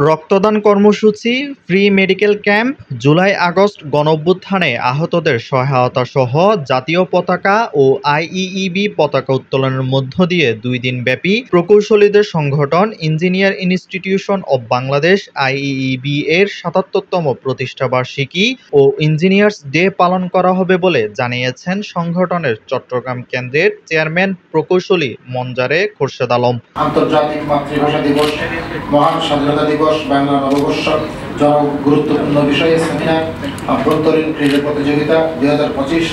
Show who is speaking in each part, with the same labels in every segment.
Speaker 1: রক্তদান কর্মসূচি, free medical camp, July August গণঅভ্যুত্থানে আহতদের সহায়তা সহ জাতীয় পতাকা ও আইইবি পতাকা উত্তোলনের মধ্য দিয়ে 2 দিনব্যাপী প্রকৌশলীদের সংগঠন engineer institution of Bangladesh IEB এর ৭৭তম প্রতিষ্ঠাবার্ষিকী ও ইঞ্জিনিয়ার্স ডে পালন করা হবে বলে জানিয়েছেন সংগঠনের চট্টগ্রাম কেন্দ্রের চেয়ারম্যান প্রকৌশলী মনজারে খোরশেদ আলম।
Speaker 2: আন্তর্জাতিক মাতৃভাষা দিবস, মহান স্বাধীনতা দিবস, বাংলা নববর্ষ, জন গুরুত্বপূর্ণ বিষয়ে সেমিনার, আভ্যন্তরীণ ক্রীড়া প্রতিযোগিতা 2025,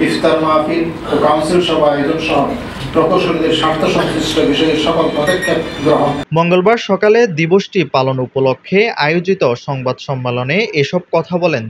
Speaker 2: ইফতার মাহফিল ও কাউন্সিল সভা আয়োজন সহ প্রকৌশলীদের স্বার্থ সংশ্লিষ্ট বিষয়ে সকল পদক্ষেপ গ্রহণ।
Speaker 1: মঙ্গলবার সকালে দিবসটি পালন উপলক্ষে আয়োজিত সংবাদ সম্মেলনে এসব কথা বলেন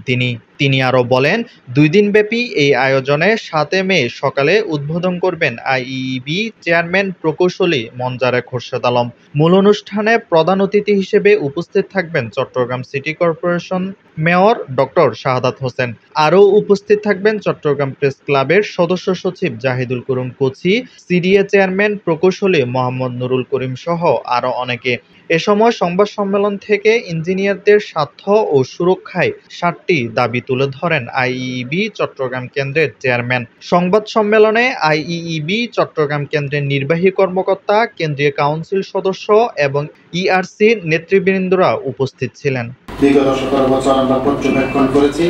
Speaker 1: তিনি আরও বলেন, 2 দিনব্যাপী এই আয়োজনে 7 মে সকালে উদ্বোধন করবেন আইইবি চেয়ারম্যান প্রকৌশলী মনজারে খোরশেদ আলম। মূল অনুষ্ঠানে প্রধান অতিথি হিসেবে উপস্থিত থাকবেন Chattogram city corporation mayor doctor Shahadat Hossain. আরও উপস্থিত থাকবেন চট্টগ্রাম প্রেস ক্লাবের সদস্য সচিব জাহিদুল কুরুম কোচি, সিডিএ চেয়ারম্যান প্রকৌশলী মোহাম্মদ নুরুল করিম সহ আরও অনেকে। এ সময় সংবাদ সম্মেলন থেকে ইঞ্জিনিয়ারদের স্বার্থ ও সুরক্ষায় 7টি দাবি তুলে ধরেন আইইবি চট্টগ্রাম কেন্দ্রের চেয়ারম্যান। সংবাদ সম্মেলনে আইইবি চট্টগ্রাম কেন্দ্রের নির্বাহী কর্মকর্তা, কেন্দ্রীয় কাউন্সিল সদস্য এবং ইআরসির নেতৃবৃন্দরা উপস্থিত ছিলেন।
Speaker 2: বিগত 17 বছর আমরা পর্যবেক্ষণ করেছি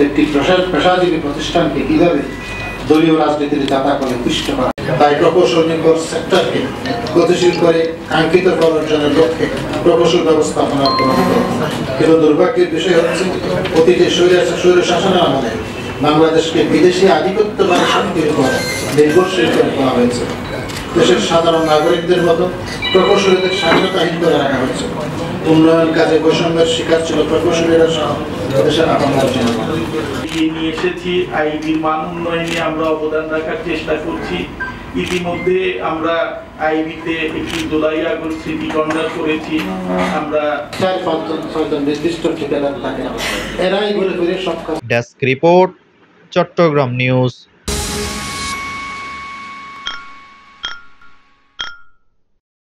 Speaker 2: একটি পেশাজীবী প্রতিষ্ঠানকে কিভাবে দলীয় রাজনীতির জাতা করে পুষ্ট করা। তাই প্রকৌশল নির্ভর সেক্টরকে গতিশীল করে কাঙ্ক্ষিত ফল অর্জনের লক্ষ্যে প্রকৌশল ব্যবস্থাপনার কিন্তু দুর্ভাগ্যের বিষয় হচ্ছে অতীতে স্বৈর শাসনের আমলে বাংলাদেশকে বিদেশি আধিপত্যবাদী শক্তির উপর নির্ভরশীল করে তোলা হয়েছে। দেশের সাধারণ নাগরিকদের মতো প্রকৌশলীদের স্বাধীনতাহীন করে রাখা হয়েছে। উন্নয়ন কাজে বৈষম্যের শিকার ছিল প্রকৌশলীরা সহ দেশের আপামর জনগণ।
Speaker 3: নিয়ে এসেছি আইবির মান উন্নয়নে আমরা অবদান রাখার চেষ্টা করছি। ইতিমধ্যে আমরা আইবিতে একটি জুলাই আগস্ট স্মৃতি কর্নার করেছি। আমরা
Speaker 2: 4-5 নির্দিষ্ট ঠিকাদার থাকে, এরাই ঘুরে ফিরে সব।
Speaker 1: Desk report, Chittagong news.